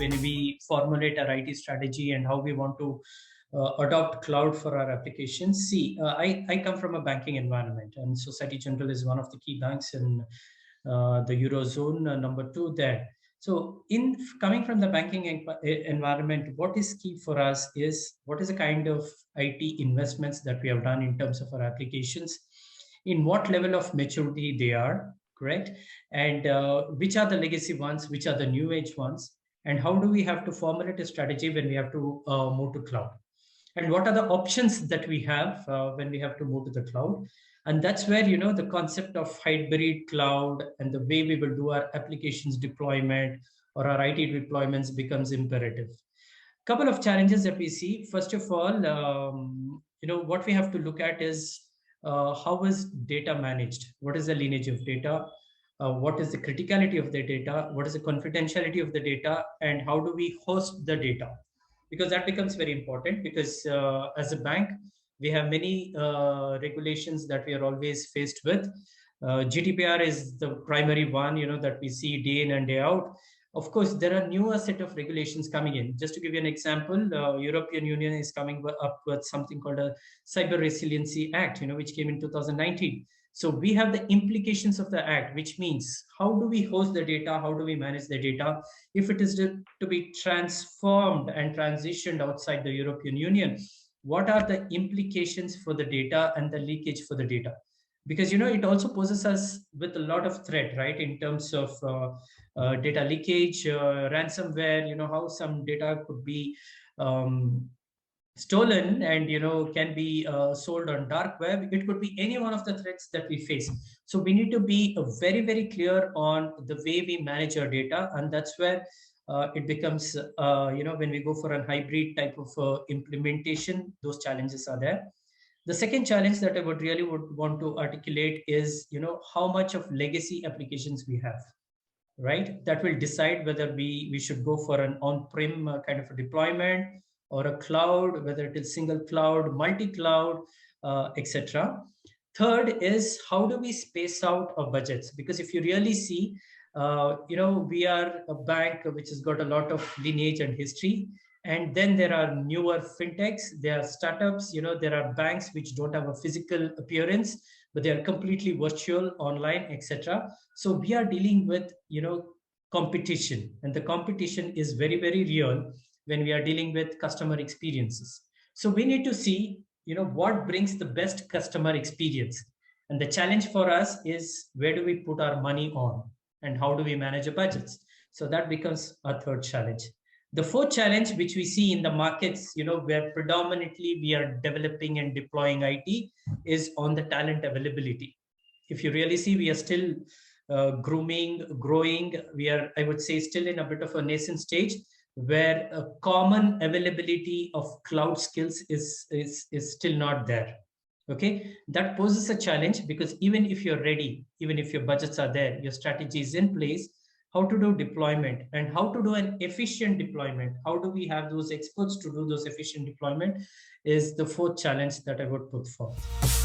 when we formulate our IT strategy and how we want to adopt cloud for our applications. See, I come from a banking environment, and Societe Generale is one of the key banks in the Eurozone, number two there. So in coming from the banking environment, what is key for us is what is the kind of IT investments that we have done in terms of our applications, in what level of maturity they are, correct? And which are the legacy ones, which are the new age ones, and how do we have to formulate a strategy when we have to move to cloud? And what are the options that we have when we have to move to the cloud? And that's where, the concept of hybrid cloud and the way we will do our applications deployment or our IT deployments becomes imperative. Couple of challenges that we see. First of all, what we have to look at is how is data managed? What is the lineage of data? What is the criticality of the data? What is the confidentiality of the data? And how do we host the data? Because that becomes very important, because as a bank, we have many regulations that we are always faced with. GDPR is the primary one, that we see day in and day out. Of course, there are newer set of regulations coming in. Just to give you an example, European Union is coming up with something called a Cyber Resiliency Act, which came in 2019. So we have the implications of the act, which means how do we host the data? How do we manage the data? If it is to be transformed and transitioned outside the European Union, what are the implications for the data and the leakage for the data? Because, it also poses us with a lot of threat, right? In terms of data leakage, ransomware, how some data could be stolen and can be sold on dark web. It could be any one of the threats that we face. So we need to be very, very clear on the way we manage our data, and that's where it becomes when we go for a hybrid type of implementation, those challenges are there. The second challenge that I would want to articulate is how much of legacy applications we have, right? That will decide whether we should go for an on-prem kind of a deployment or a cloud, whether it is single cloud, multi-cloud, etc. Third is how do we space out our budgets? Because if you really see, we are a bank which has got a lot of lineage and history. And then there are newer fintechs, there are startups, there are banks which don't have a physical appearance, but they are completely virtual, online, etc. So we are dealing with, competition, and the competition is very, very real when we are dealing with customer experiences. So we need to see, what brings the best customer experience. And the challenge for us is where do we put our money on and how do we manage our budgets? So that becomes our third challenge. The fourth challenge, which we see in the markets, where predominantly we are developing and deploying IT, is on the talent availability. If you really see, we are still growing. We are, I would say, still in a bit of a nascent stage, where a common availability of cloud skills is still not there. Okay, that poses a challenge, because even if you're ready, even if your budgets are there, your strategy is in place, how to do deployment and how to do an efficient deployment, how do we have those experts to do those efficient deployment, is the fourth challenge that I would put forth.